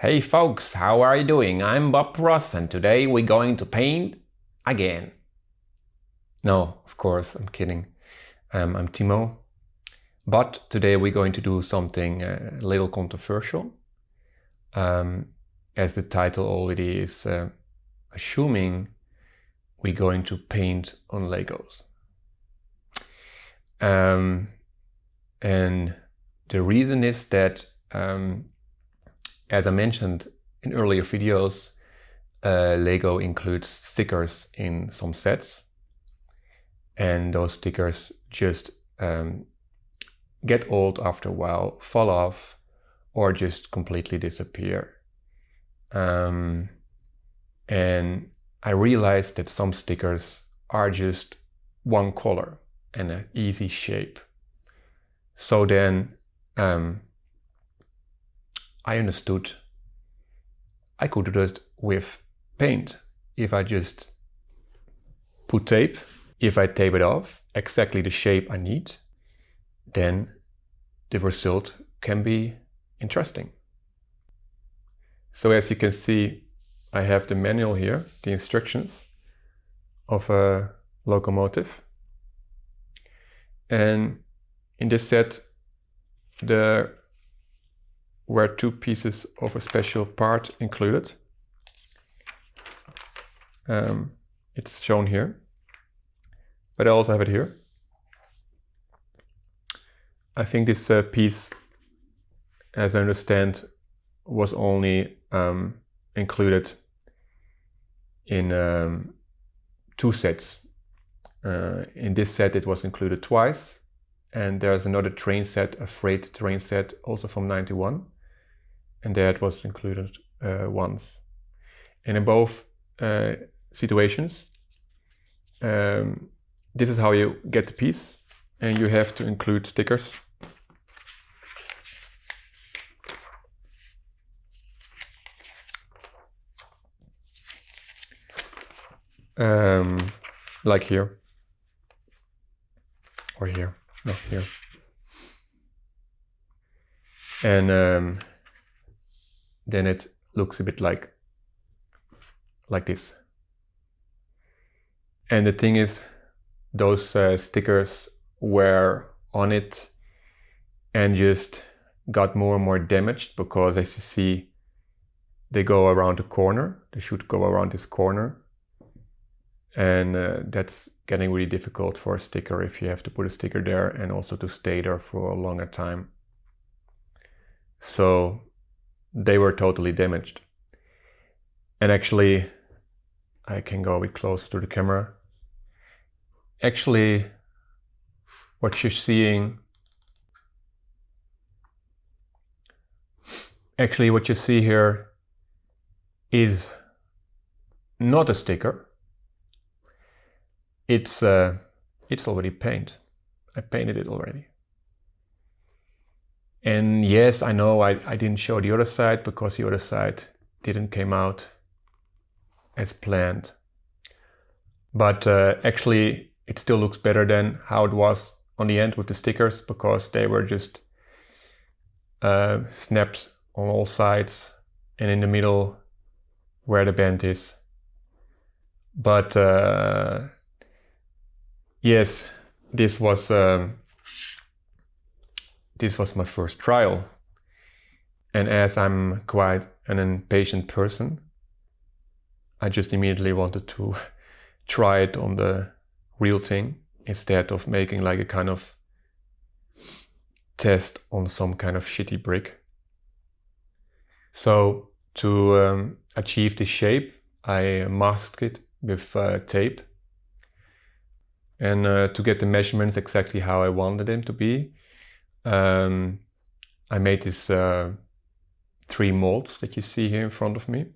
Hey folks, how are you doing? I'm Bob Ross and today we're going to paint again. No, of course, I'm kidding. I'm Timo. But today we're going to do something a little controversial. As the title already is assuming, we're going to paint on Legos. And the reason is that as I mentioned in earlier videos, Lego includes stickers in some sets, and those stickers just get old after a while, fall off, or just completely disappear. And I realized that some stickers are just one color and an easy shape. So then I understood I could do it with paint. If I just put tape, if I tape it off exactly the shape I need, then the result can be interesting. So as you can see, I have the manual here, the instructions of a locomotive. And in this set, there were two pieces of a special part included. It's shown here, but I also have it here. I think this piece, as I understand, was only included in 2 sets. In this set it was included twice, and there's another train set, a freight train set, also from '91, and that was included once. And in both situations, this is how you get the piece, and you have to include stickers. Like here, or here, no, here. And then it looks a bit like this. And the thing is, those stickers were on it and just got more and more damaged, because as you see, they go around the corner. They should go around this corner. And that's getting really difficult for a sticker if you have to put a sticker there and also to stay there for a longer time. So they were totally damaged. And actually, I can go a bit closer to the camera. Actually, what you're seeing, what you see here is not a sticker. It's already paint. I painted it already. And yes, I know I didn't show the other side because the other side didn't come out as planned. But actually, it still looks better than how it was on the end with the stickers, because they were just snapped on all sides and in the middle where the bend is. But yes, this was my first trial, and as I'm quite an impatient person, I just immediately wanted to try it on the real thing instead of making like a kind of test on some kind of shitty brick. So to achieve this shape, I masked it with tape. And to get the measurements exactly how I wanted them to be, I made these 3 molds that you see here in front of me.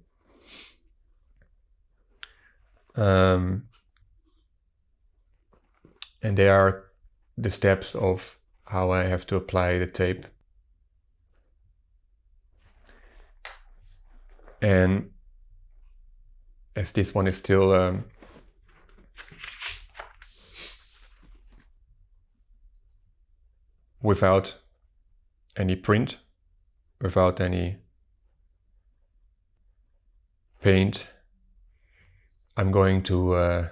And they are the steps of how I have to apply the tape. And as this one is still without any print, without any paint, I'm going to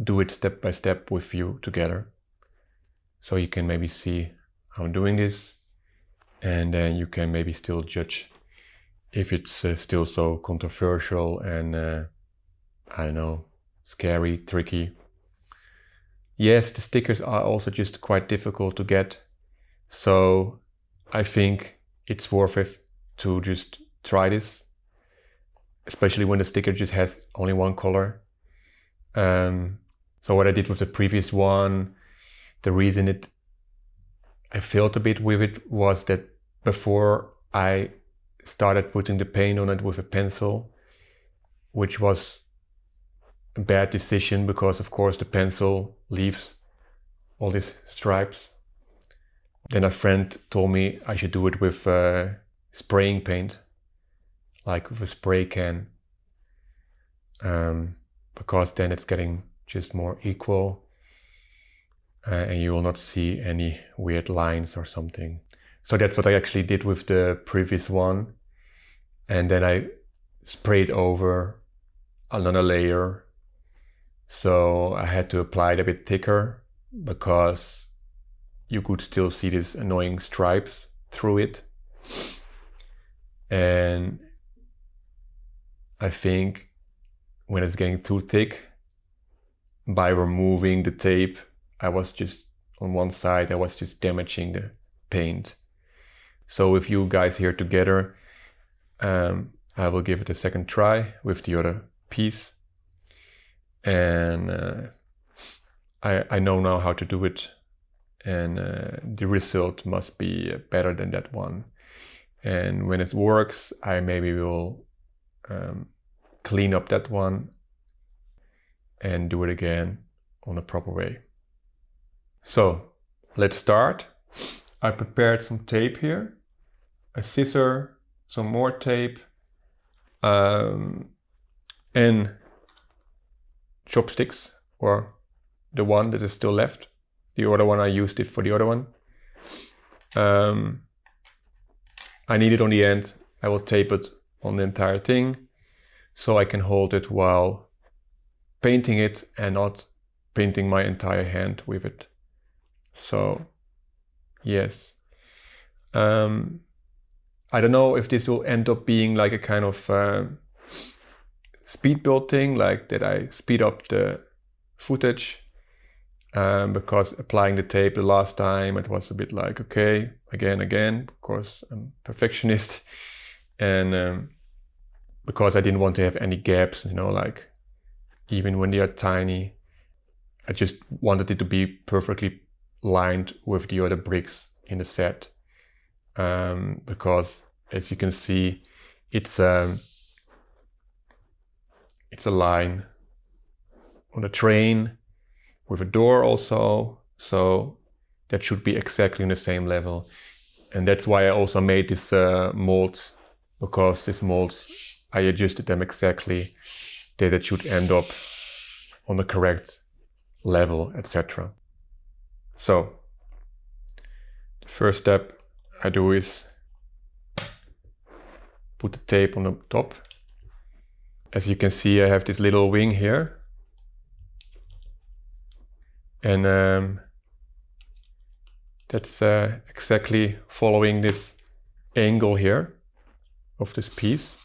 do it step by step with you together, so you can maybe see how I'm doing this, and then you can maybe still judge if it's still so controversial and I don't know, scary, tricky. Yes, the stickers are also just quite difficult to get, so I think it's worth it to just try this, especially when the sticker just has only one color. So what I did with the previous one, the reason I failed a bit with it was that before I started putting the paint on it with a pencil, which was a bad decision because of course the pencil leaves all these stripes. Then a friend told me I should do it with spraying paint, like with a spray can, because then it's getting just more equal and you will not see any weird lines or something. So that's what I actually did with the previous one, and then I sprayed over another layer, so I had to apply it a bit thicker because you could still see these annoying stripes through it. And I think when it's getting too thick, by removing the tape, I was just on one side, I was just damaging the paint. So with you guys here together, I will give it a second try with the other piece. And I know now how to do it, and the result must be better than that one. And when it works, I maybe will clean up that one and do it again on a proper way. So let's start. I prepared some tape here, a scissor, some more tape, and chopsticks, or the one that is still left. The other one I used it for the other one. I need it on the end. I will tape it on the entire thing so I can hold it while painting it and not painting my entire hand with it. So yes, I don't know if this will end up being like a kind of speed build thing, like that I speed up the footage, because applying the tape the last time it was a bit like, okay, again, because I'm a perfectionist, and because I didn't want to have any gaps, you know, like even when they are tiny, I just wanted it to be perfectly lined with the other bricks in the set, because as you can see, it's a line on a train with a door also, so that should be exactly in the same level. And that's why I also made this molds, because these molds, I adjusted them exactly that it should end up on the correct level, etc. So the first step I do is put the tape on the top. As you can see, I have this little wing here, and that's exactly following this angle here of this piece.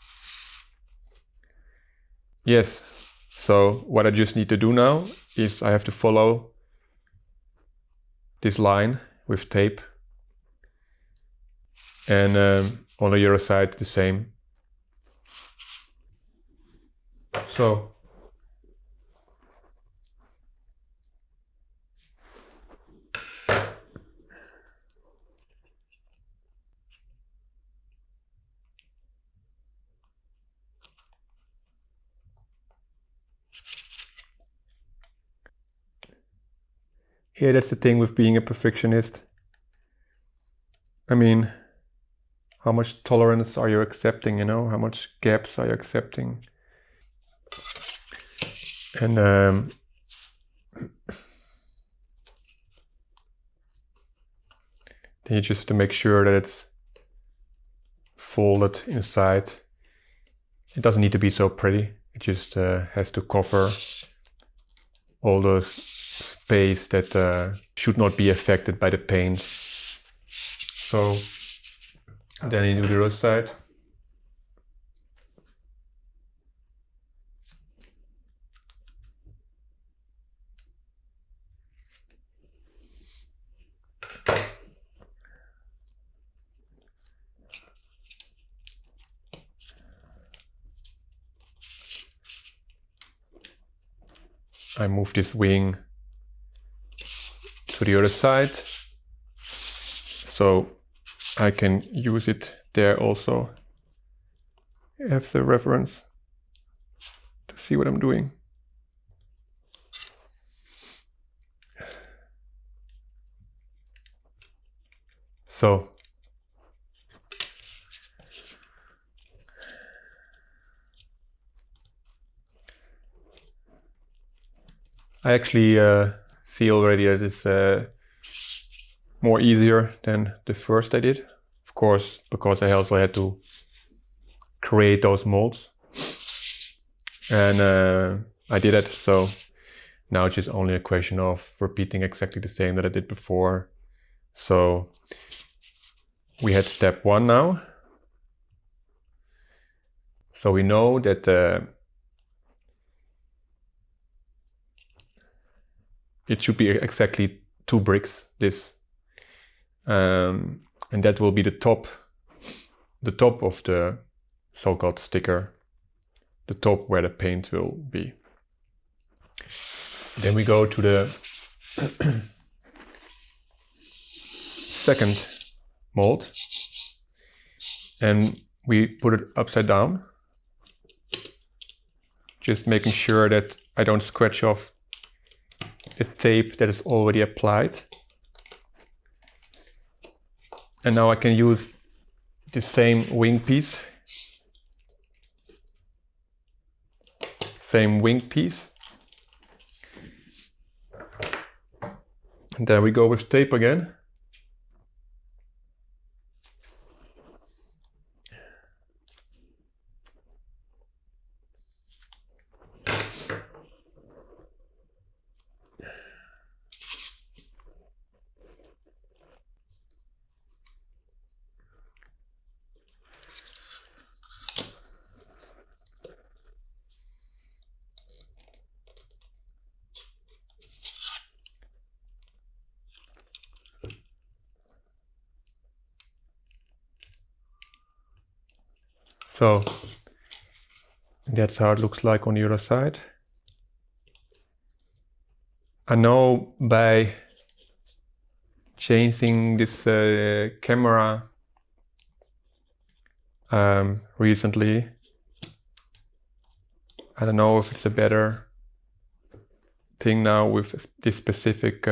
Yes, so what I just need to do now is I have to follow this line with tape, and on the other side the same. So yeah, that's the thing with being a perfectionist. I mean, how much tolerance are you accepting, you know? How much gaps are you accepting? And then you just have to make sure that it's folded inside It doesn't need to be so pretty. It just has to cover all the space that should not be affected by the paint. So then you do the other side. I move this wing to the other side, so I can use it there also. I have the reference to see what I'm doing. So I actually see already that it's more easier than the first I did. Of course, because I also had to create those molds. And I did it, so now it's just only a question of repeating exactly the same that I did before. So we had step 1 now. So we know that it should be exactly 2 bricks, this. And that will be the top of the so-called sticker, the top where the paint will be. Then we go to the second mold and we put it upside down, just making sure that I don't scratch off the tape that is already applied. And now I can use the same wing piece. And then we go with tape again. So that's how it looks like on the other side. I know by changing this camera recently, I don't know if it's a better thing now with this specific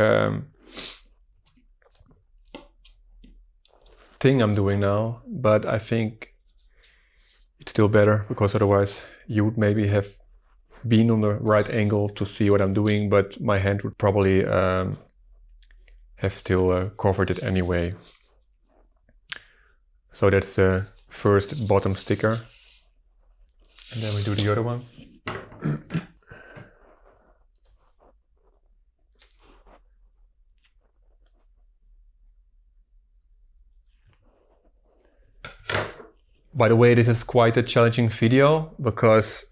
thing I'm doing now, but I think it's still better, because otherwise you would maybe have been on the right angle to see what I'm doing, but my hand would probably have still covered it anyway. So that's the first bottom sticker. And then we do the other one. By the way, this is quite a challenging video because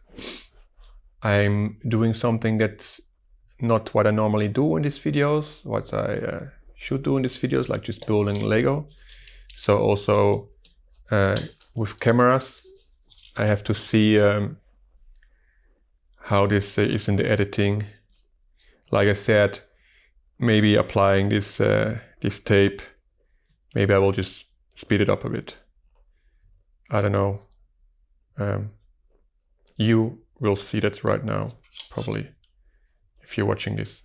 I'm doing something that's not what I normally do in these videos, what I should do in these videos, like just building Lego. So also with cameras, I have to see how this is in the editing. Like I said, maybe applying this this tape, maybe I will just speed it up a bit. I don't know. You will see that right now, probably, if you're watching this.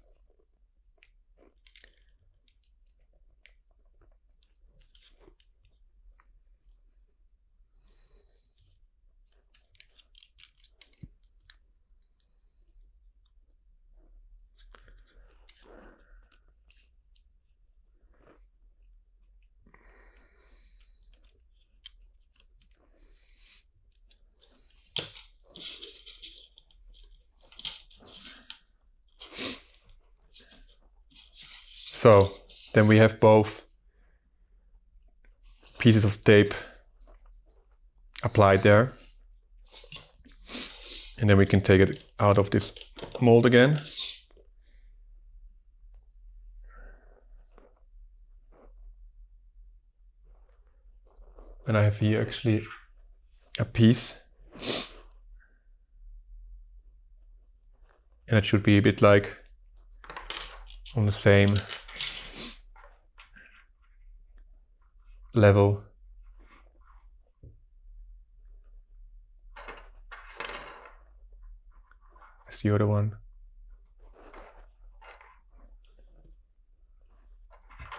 So then we have both pieces of tape applied there. And then we can take it out of this mold again. And I have here actually a piece. And it should be a bit like on the same level. As the other one.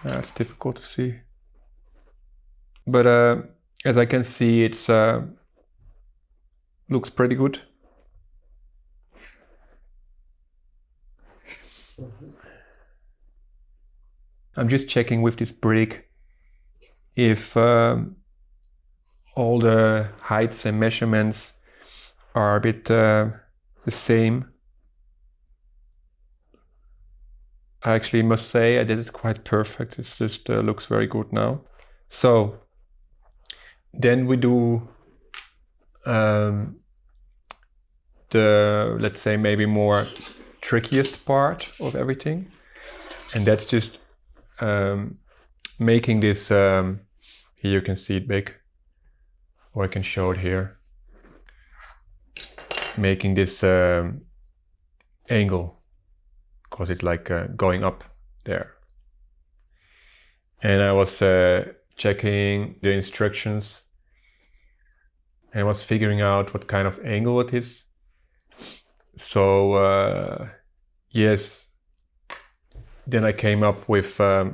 It's difficult to see. But as I can see, it's looks pretty good. I'm just checking with this brick if all the heights and measurements are a bit the same. I actually must say I did it quite perfect. It just looks very good now. So then we do the, let's say, maybe more trickiest part of everything, and that's just making this, here you can see it big, or I can show it here, making this angle, because it's like going up there. And I was checking the instructions and I was figuring out what kind of angle it is. So yes, then I came up with a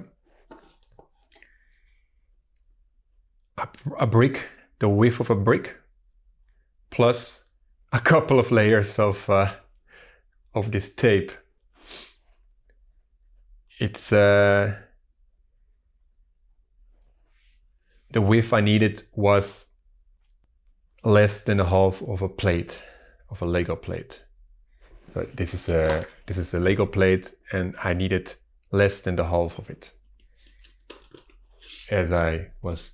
brick, the width of a brick, plus a couple of layers of this tape. It's the width I needed was less than a half of a plate, of a Lego plate. So this is a Lego plate, and I needed less than the half of it. As I was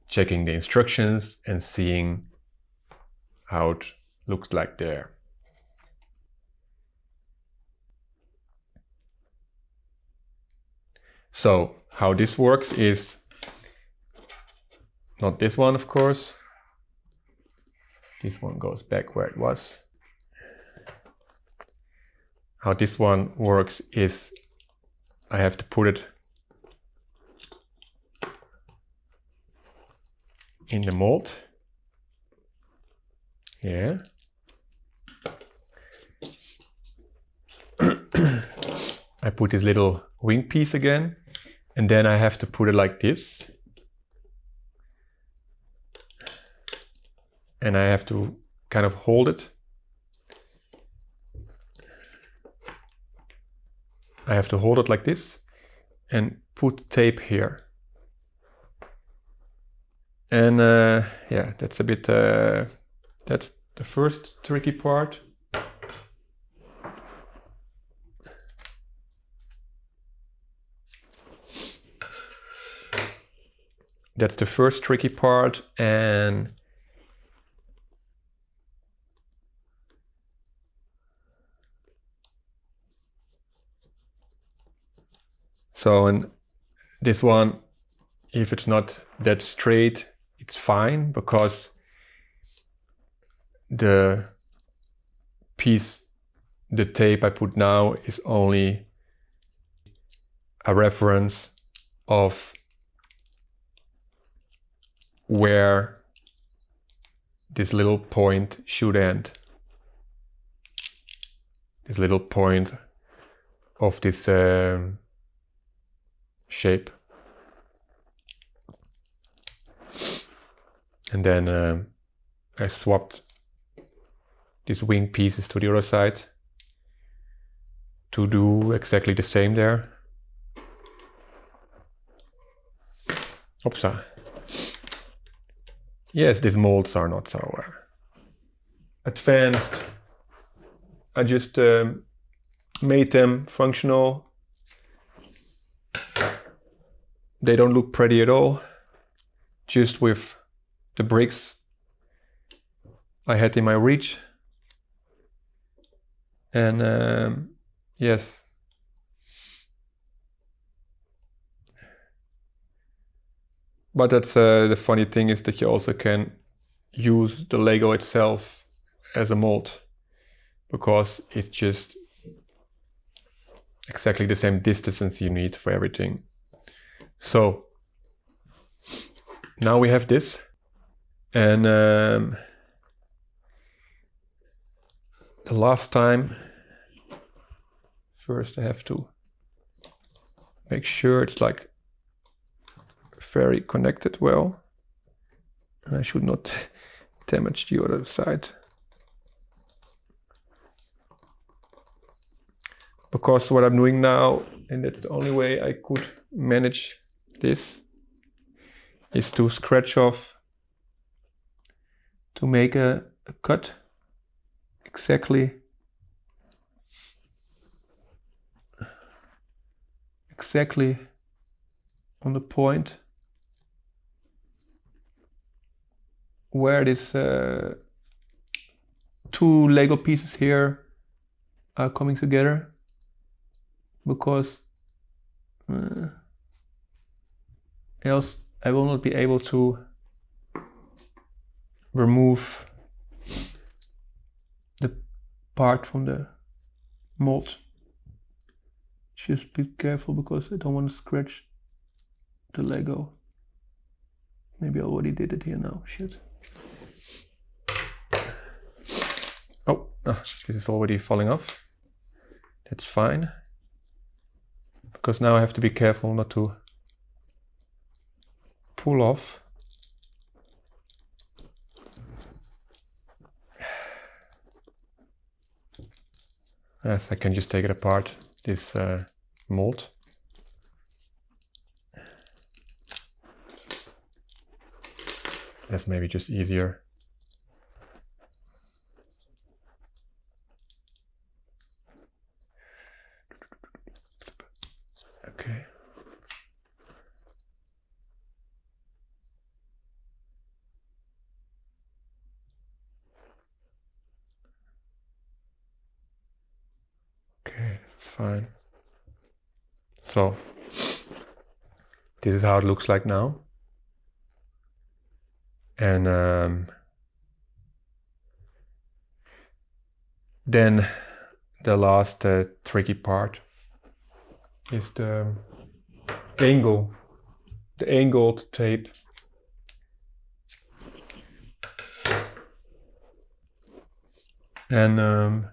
checking the instructions and seeing how it looks like there. So how this works is, not this one, of course. This one goes back where it was. How this one works is I have to put it in the mold. Yeah. I put this little wing piece again, and then I have to put it like this. And I have to kind of hold it. I have to hold it like this and put tape here. And yeah, that's a bit, that's the first tricky part. That's the first tricky part, and so in this one, if it's not that straight, it's fine, because the piece, the tape I put now is only a reference of where this little point should end. This little point of this shape. And then I swapped these wing pieces to the other side to do exactly the same there. Oopsa. Yes, these molds are not so advanced. I just made them functional they don't look pretty at all, just with the bricks I had in my reach. And yes, but that's the funny thing is that you also can use the Lego itself as a mold, because it's just exactly the same distance you need for everything. So now we have this, and the last time, first I have to make sure it's like very connected well, and I should not damage the other side, because what I'm doing now, and that's the only way I could manage this, is to scratch off, to make a cut exactly on the point where this two Lego pieces here are coming together, because else I will not be able to remove the part from the mold. Just be careful, because I don't want to scratch the Lego. Maybe I already did it here now, shit. Oh, this is already falling off. That's fine, because now I have to be careful not to pull off. Yes, I can just take it apart, this mold. That's maybe just easier. Okay. Okay, that's fine. So, this is how it looks like now. And then the last tricky part is the angled tape. And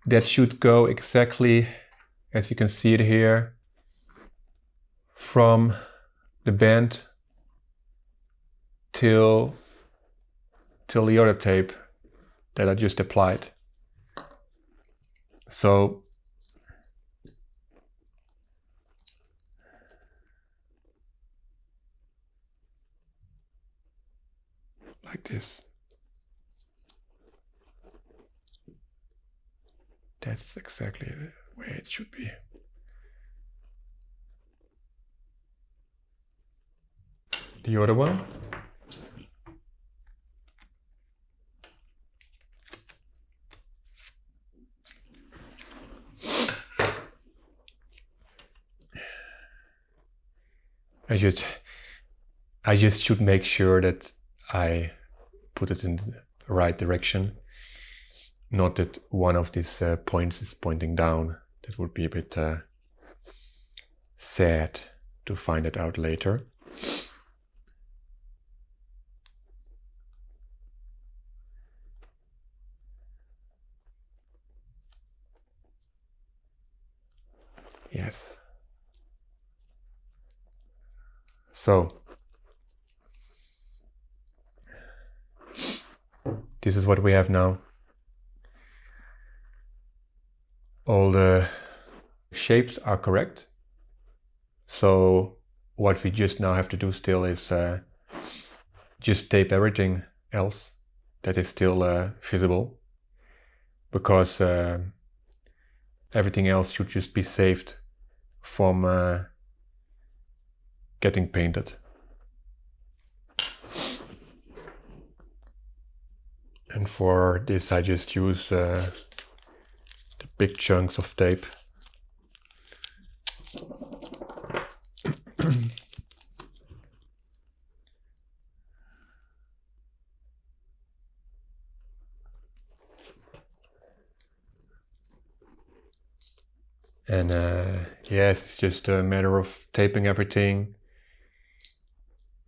that should go exactly, as you can see it here, from the band till the other tape that I just applied. So like this. That's exactly the way it should be. The other one. I just should make sure that I put it in the right direction. Not that one of these points is pointing down. That would be a bit sad to find it out later. Yes. So, this is what we have now. All the shapes are correct. So what we just now have to do still is just tape everything else that is still visible, because everything else should just be saved from getting painted. And for this I just use the big chunks of tape. And yes, it's just a matter of taping everything.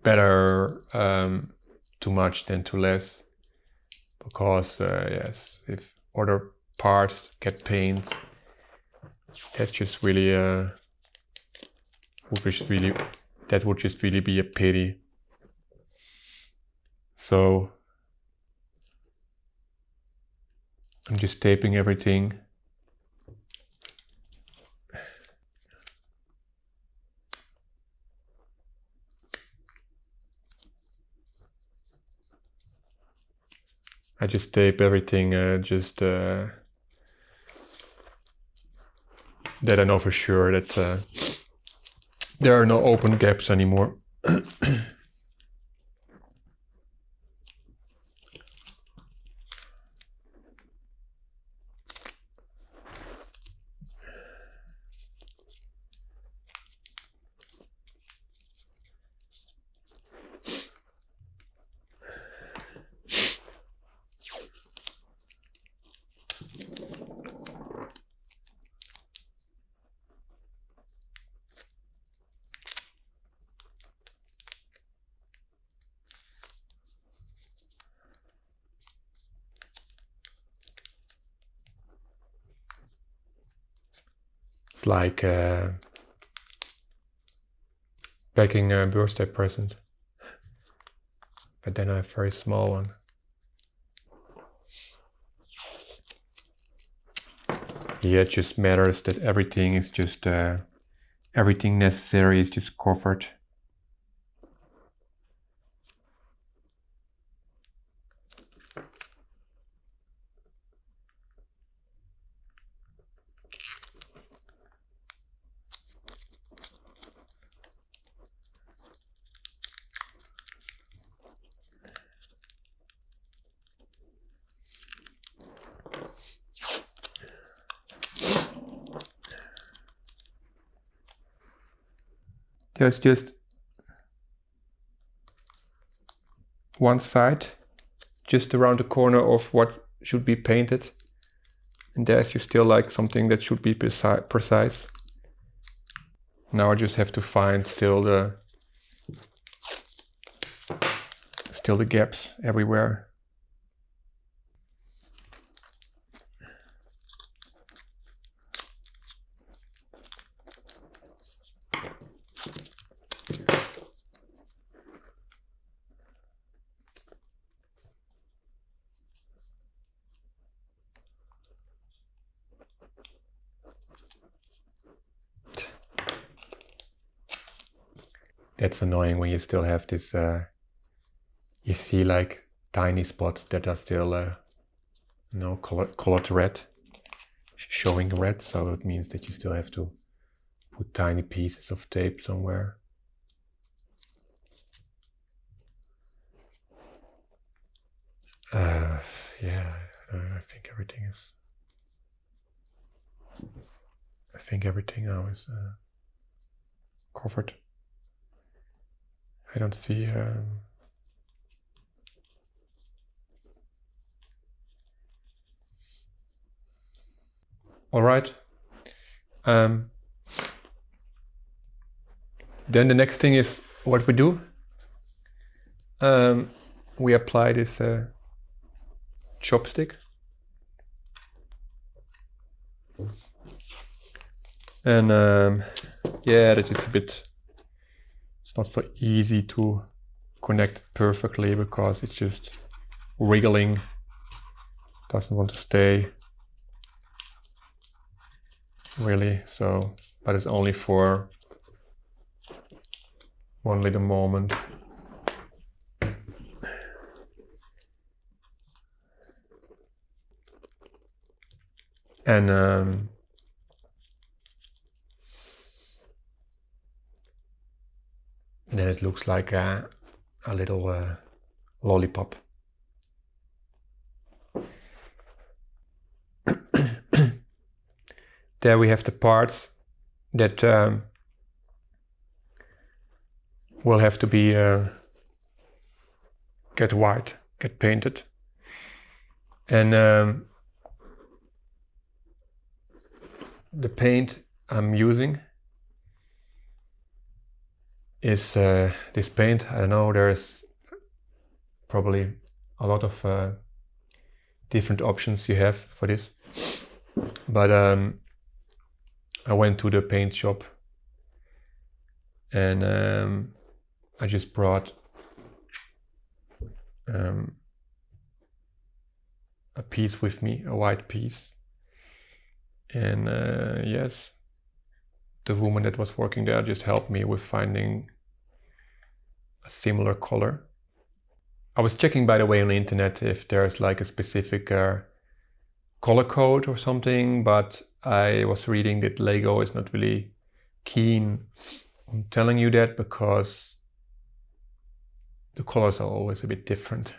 Better too much than too less, because yes, if other parts get paint, that's just really would just really be a pity. So I'm just taping everything. I just tape everything that I know for sure that there are no open gaps anymore. It's like packing a birthday present, but then I have a very small one. Yeah, it just matters that everything is just everything necessary is just covered. There's just one side just around the corner of what should be painted, and there's just still like something that should be precise. Now I just have to find still the gaps everywhere. That's annoying when you still have this, you see like tiny spots that are still colored red, showing red, so it means that you still have to put tiny pieces of tape somewhere. Yeah, I think everything now is covered. I don't see all right. Then the next thing is what we do. We apply this chopstick, and yeah, that is a bit. It's not so easy to connect it perfectly because it's just wriggling. Doesn't want to stay. Really, so, but it's only for one little moment. And And then it looks like a little lollipop. There we have the parts that will have to be get white, get painted. And the paint I'm using is this paint. I don't know, there's probably a lot of different options you have for this, but I went to the paint shop and I just brought a piece with me, a white piece, and yes, the woman that was working there just helped me with finding a similar color. I was checking, by the way, on the internet if there's like a specific color code or something, but I was reading that Lego is not really keen on telling you that because the colors are always a bit different.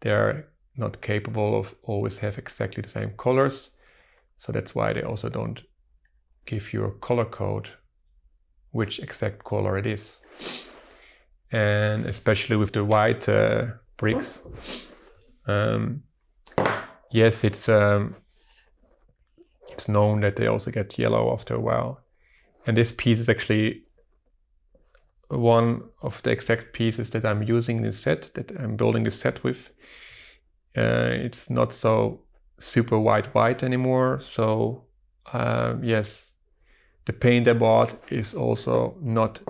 They're not capable of always have exactly the same colors, so that's why they also don't give you a color code which exact color it is. And especially with the white bricks, yes, it's known that they also get yellow after a while. And this piece is actually one of the exact pieces that I'm using in the set, that I'm building the set with. It's not so super white anymore, so yes, the paint I bought is also not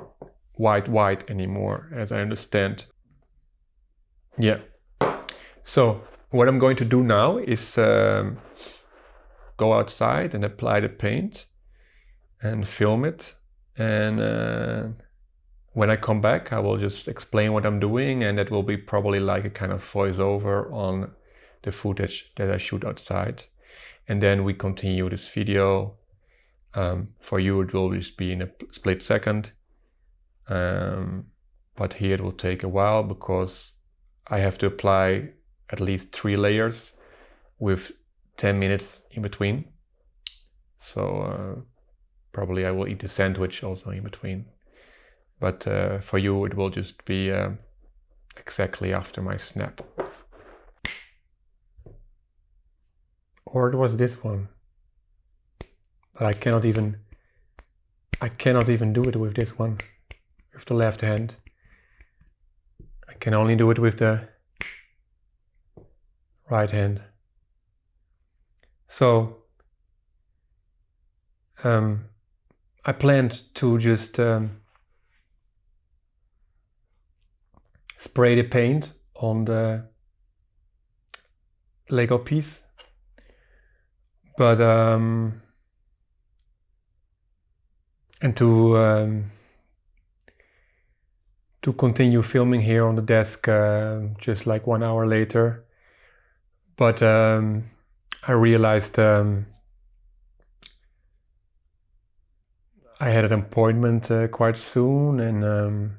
white anymore, as I understand. Yeah, so what I'm going to do now is go outside and apply the paint and film it, and when I come back I will just explain what I'm doing, and that will be probably like a kind of voiceover on the footage that I shoot outside, and then we continue this video. For you it will just be in a split second, but here it will take a while because I have to apply at least 3 layers with 10 minutes in between. So probably I will eat a sandwich also in between. But for you it will just be exactly after my snap. Or it was this one. But I cannot even do it with this one, with the left hand. I can only do it with the right hand. So I planned to just spray the paint on the Lego piece, but and to continue filming here on the desk just like 1 hour later. But I realized I had an appointment quite soon, and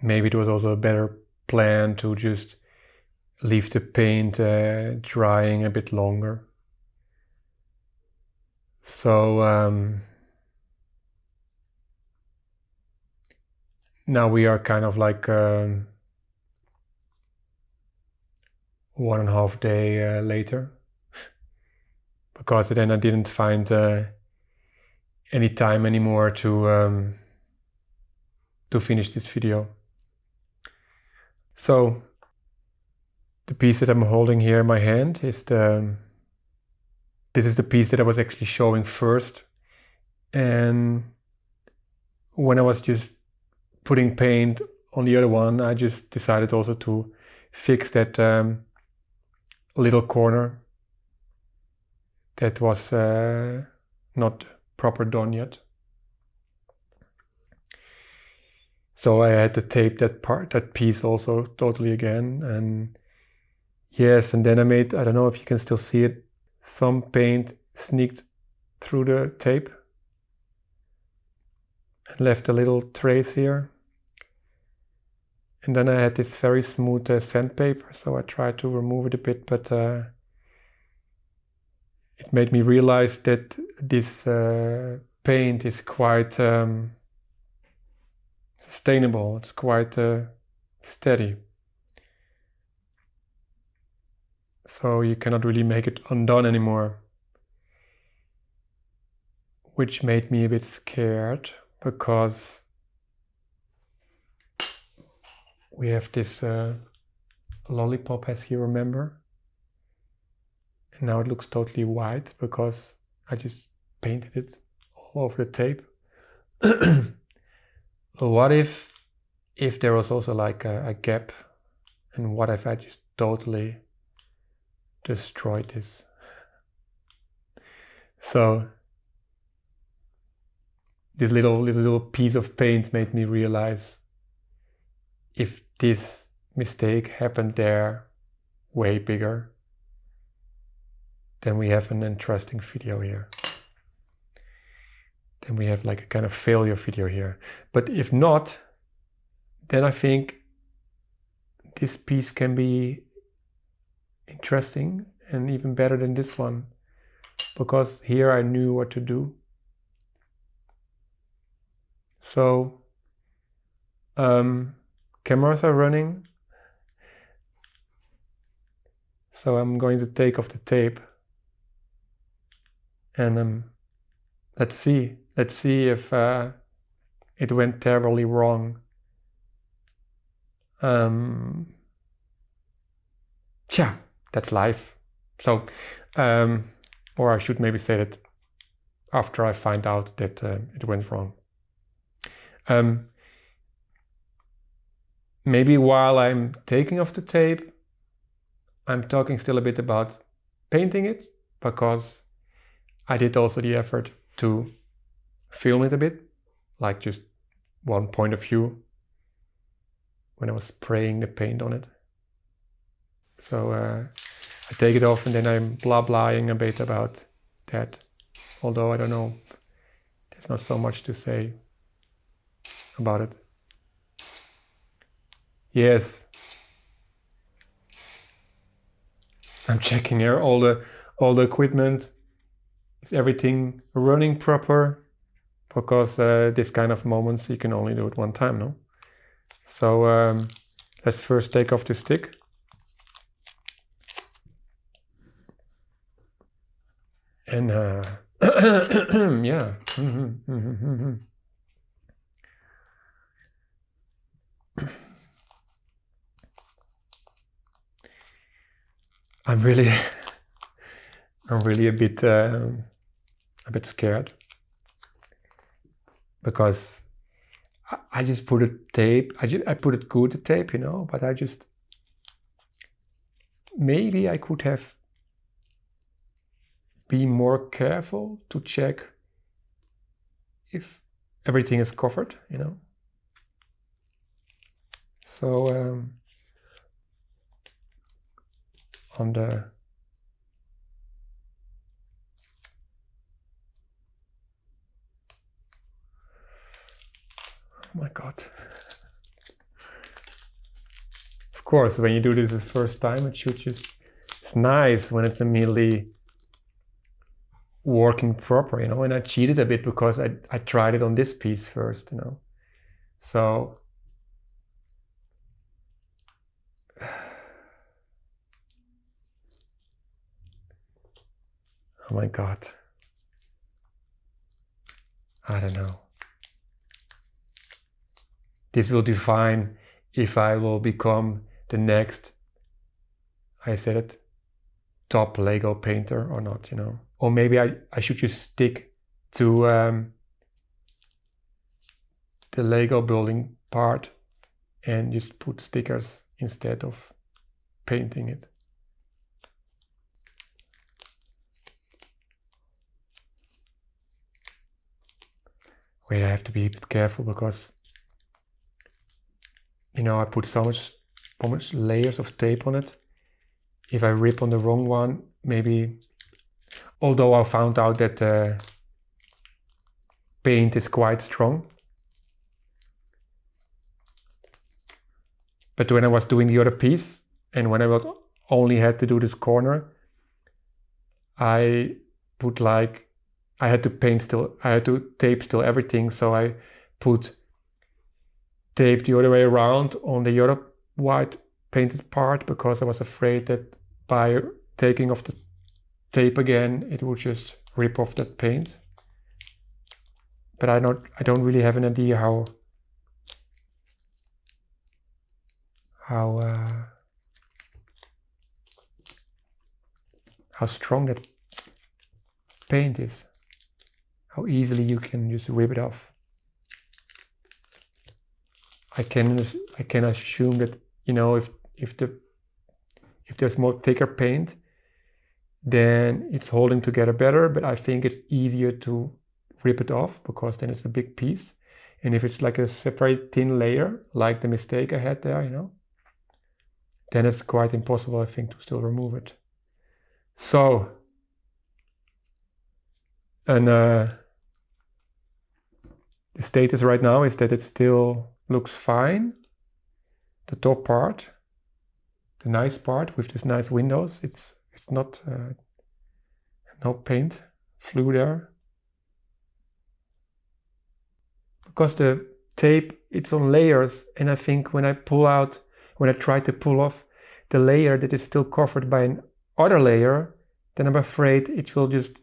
maybe it was also a better plan to just leave the paint drying a bit longer. So now we are kind of like 1.5 days later, because then I didn't find any time anymore to finish this video. So the piece that I'm holding here in my hand is this is the piece that I was actually showing first, and when I was just putting paint on the other one, I just decided also to fix that little corner that was not proper done yet. So I had to tape that piece also totally again, and yes, and then I made, I don't know if you can still see it, some paint sneaked through the tape. and left a little trace here. And then I had this very smooth sandpaper, so I tried to remove it a bit, but it made me realize that this paint is quite sustainable. It's quite steady. So you cannot really make it undone anymore. Which made me a bit scared, because we have this lollipop, as you remember. And now it looks totally white because I just painted it all over the tape. What if there was also like a gap, and what if I just totally destroyed this? So this little piece of paint made me realize, if this mistake happened there way bigger, then we have an interesting video here. Then we have like a kind of failure video here. But if not, then I think this piece can be interesting and even better than this one, because here I knew what to do. So cameras are running, so I'm going to take off the tape, and let's see if it went terribly wrong. That's life. So or I should maybe say that after I find out that it went wrong. Maybe while I'm taking off the tape, I'm talking still a bit about painting it, because I did also the effort to film it a bit, like just one point of view when I was spraying the paint on it. So I take it off, and then I'm blah-blahing a bit about that, although I don't know, there's not so much to say about it. Yes, I'm checking here all the equipment. Is everything running proper? Because this kind of moments you can only do it one time, no? So let's first take off the stick. And yeah. I'm really a bit scared, because I just put a tape. I put it good, the tape, you know, but maybe I could have been more careful to check if everything is covered, you know. So on the oh my god. Of course, when you do this the first time, it should just, it's nice when it's immediately working proper, you know. And I cheated a bit because I tried it on this piece first, you know. So oh my god, I don't know. This will define if I will become the next, I said it, top Lego painter or not, you know. Or maybe I should just stick to the Lego building part and just put stickers instead of painting it. Wait, I have to be a bit careful, because, you know, I put so much layers of tape on it. If I rip on the wrong one, maybe, although I found out that paint is quite strong, But when I was doing the other piece, and when I only had to do this corner, I put like, I had to paint still, I had to tape still everything, so I put tape the other way around on the other white painted part, because I was afraid that by taking off the tape again, it would just rip off that paint. But I don't really have an idea how strong that paint is, how easily you can just rip it off. I can assume that, you know, if there's more thicker paint, then it's holding together better, but I think it's easier to rip it off, because then it's a big piece. And if it's like a very thin layer, like the mistake I had there, you know, then it's quite impossible, I think, to still remove it. So, and the status right now is that it still looks fine. The top part, the nice part with these nice windows, it's not, no paint flew there. Because the tape, it's on layers, and I think when I try to pull off the layer that is still covered by an other layer, then I'm afraid it will just,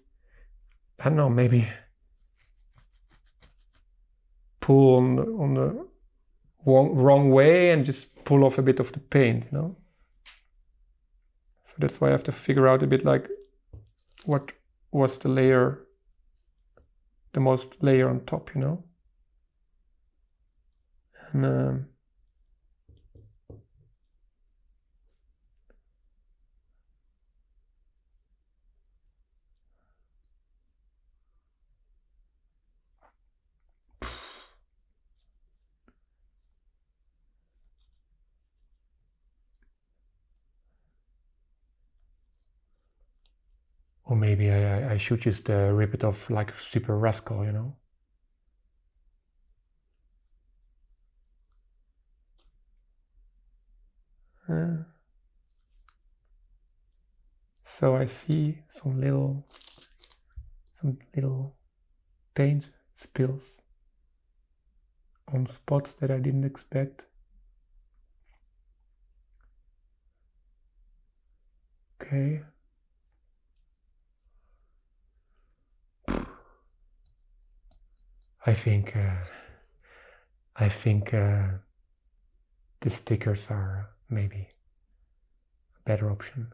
I don't know, maybe pull on the wrong way and just pull off a bit of the paint, you know. So that's why I have to figure out a bit like what was the most layer on top, you know. And or maybe I should just rip it off like Super Rascal, you know. So I see some little paint spills on spots that I didn't expect. Okay. I think the stickers are maybe a better option.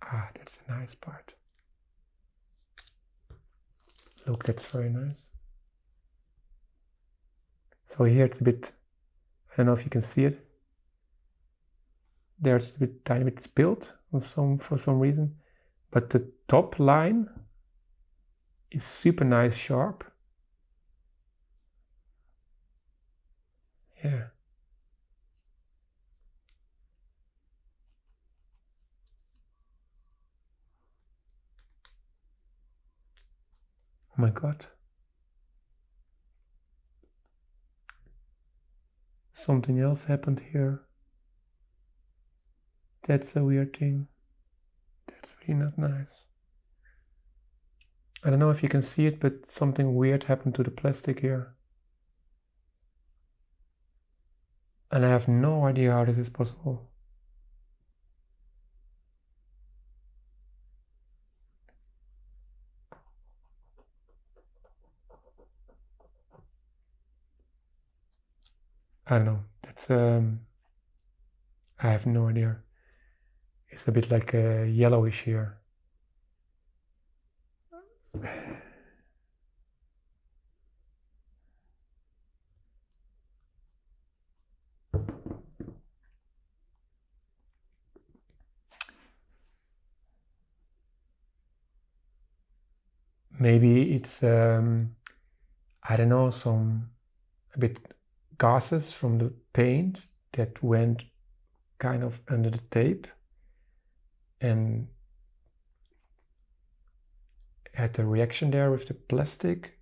Ah, that's a nice part. Look, that's very nice. So here it's a bit, I don't know if you can see it. There's a tiny bit spilled for some reason, but the top line is super nice, sharp. Yeah. Oh my God. Something else happened here. That's a weird thing. That's really not nice. I don't know if you can see it, but something weird happened to the plastic here. And I have no idea how this is possible. I don't know. That's I have no idea. It's a bit like a yellowish here. Maybe it's I don't know, a bit gases from the paint that went kind of under the tape and had a reaction there with the plastic.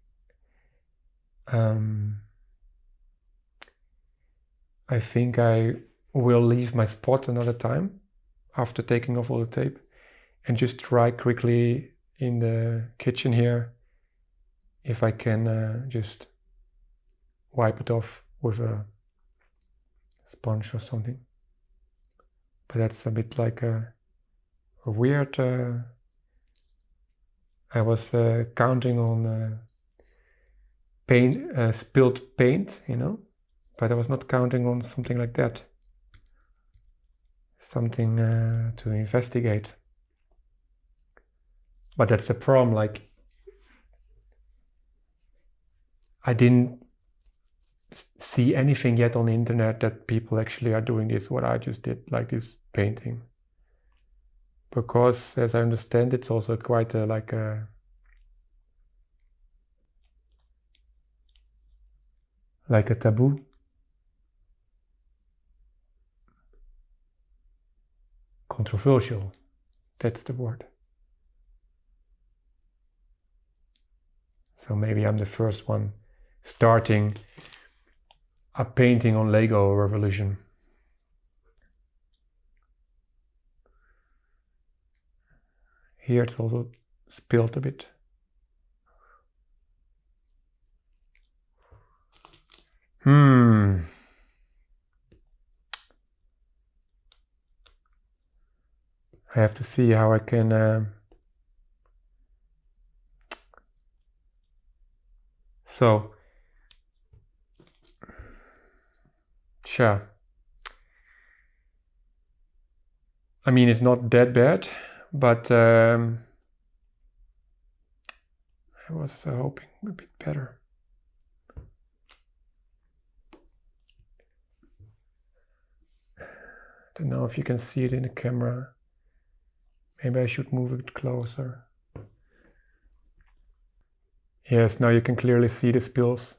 I think I will leave my spot another time after taking off all the tape and just try quickly in the kitchen here if I can just wipe it off with a sponge or something. But that's a bit like a weird... I was counting on spilled paint, you know, but I was not counting on something like that. Something to investigate. But that's the problem, like I didn't see anything yet on the internet that people actually are doing this, what I just did, like this painting. Because as I understand, it's also quite like a taboo. Controversial, that's the word. So maybe I'm the first one starting a painting on Lego revolution. Here it's also spilled a bit. I have to see how I can... So, sure. I mean, it's not that bad, but I was hoping a bit better. Don't know if you can see it in the camera. Maybe I should move it closer. Yes, now you can clearly see the spills.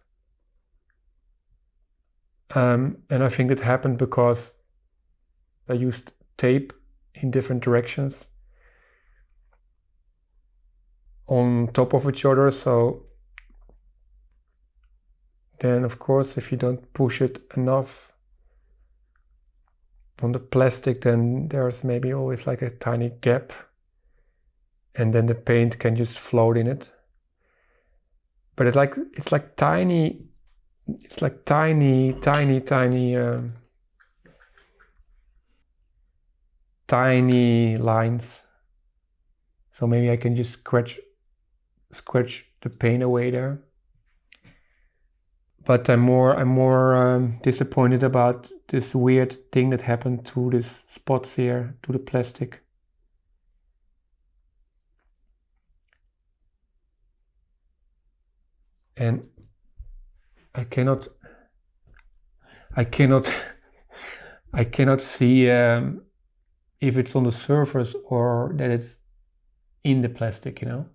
And I think it happened because I used tape in different directions on top of each other. So then, of course, if you don't push it enough on the plastic, then there's maybe always like a tiny gap, and then the paint can just float in it. But it's like tiny lines. So maybe I can just scratch the paint away there. But I'm more disappointed about this weird thing that happened to these spots here, to the plastic. And I cannot see if it's on the surface or that it's in the plastic, you know.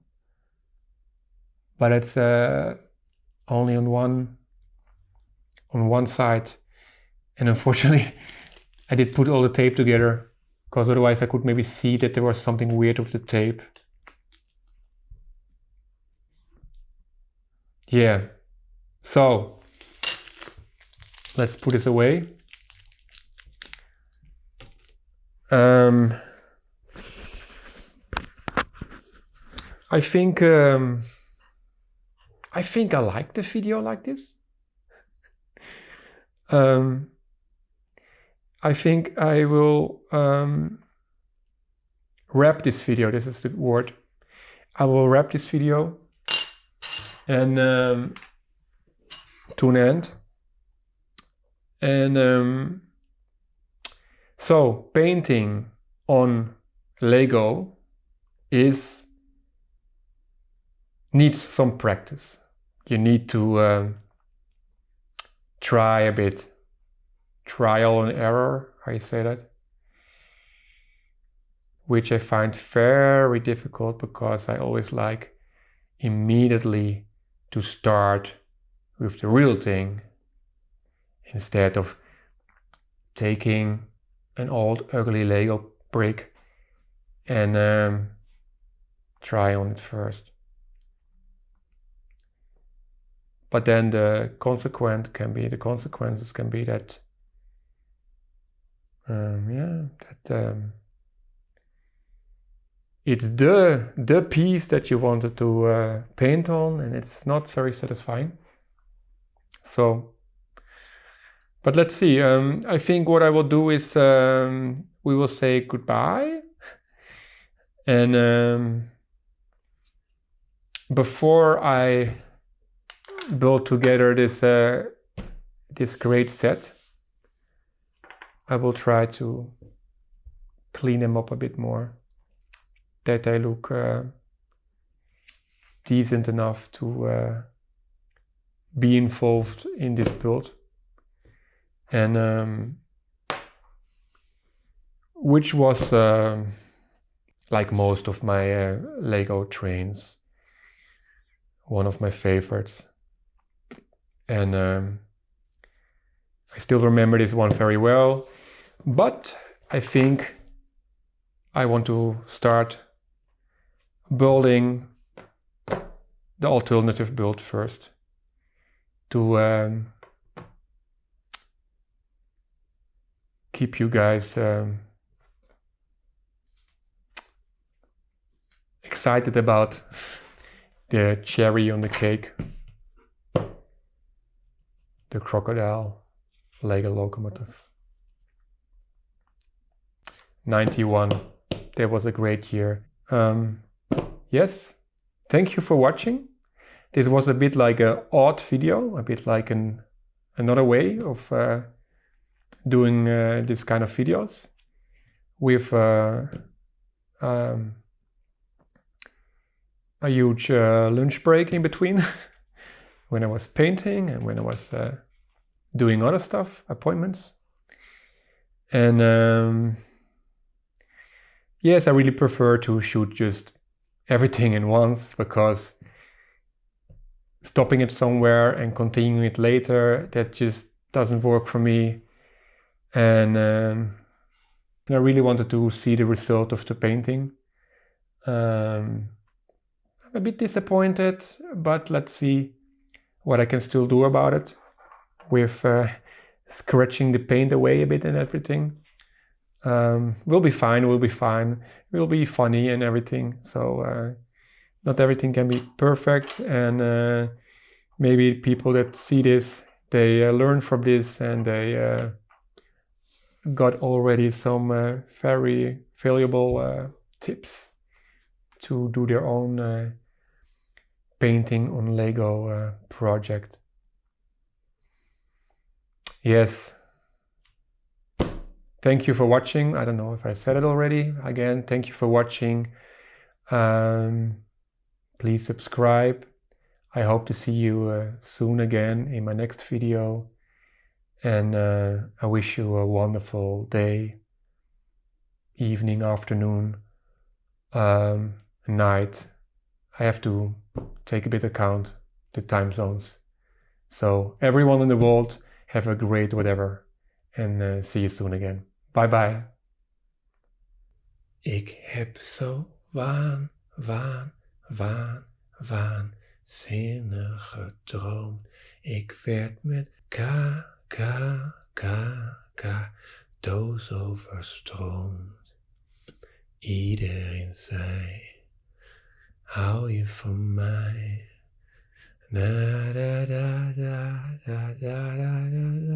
But it's only on one side, and unfortunately I did put all the tape together, because otherwise I could maybe see that there was something weird with the tape. Yeah, so let's put this away. I think I like the video like this. I think I will wrap this video. This is the word. I will wrap this video and to an end. And so painting on Lego needs some practice. You need to try a bit, trial and error, how you say that, which I find very difficult, because I always like immediately to start with the real thing instead of taking an old ugly Lego brick and try on it first. But then the consequences can be that it's the piece that you wanted to paint on, and it's not very satisfying. So, but let's see. I think what I will do is we will say goodbye, and before I build together this great set, I will try to clean them up a bit more, that they look decent enough to be involved in this build. And which was like most of my Lego trains, one of my favorites. And I still remember this one very well, but I think I want to start building the alternative build first to keep you guys excited about the cherry on the cake, the crocodile Lego locomotive. 91, that was a great year. Yes, thank you for watching. This was a bit like an odd video, a bit like another way of doing this kind of videos with a huge lunch break in between when I was painting and when I was doing other stuff, appointments. And yes, I really prefer to shoot just everything in once, because stopping it somewhere and continuing it later, that just doesn't work for me. And I really wanted to see the result of the painting. I'm a bit disappointed, but let's see what I can still do about it with scratching the paint away a bit and everything. We'll be fine, we'll be funny and everything. So not everything can be perfect, and maybe people that see this, they learn from this, and they got already some very valuable tips to do their own painting on Lego project. Yes. Thank you for watching. I don't know if I said it already. Again, thank you for watching. Please subscribe. I hope to see you soon again in my next video. And I wish you a wonderful day, evening, afternoon, night. I have to take a bit account the time zones. So everyone in the world, have a great whatever. And see you soon again. Bye bye. Ik heb zo waanzinnig gedroomd. Ik werd met doos overstroomd. Iedereen zei, hou je van mij? Na da da da da da da da.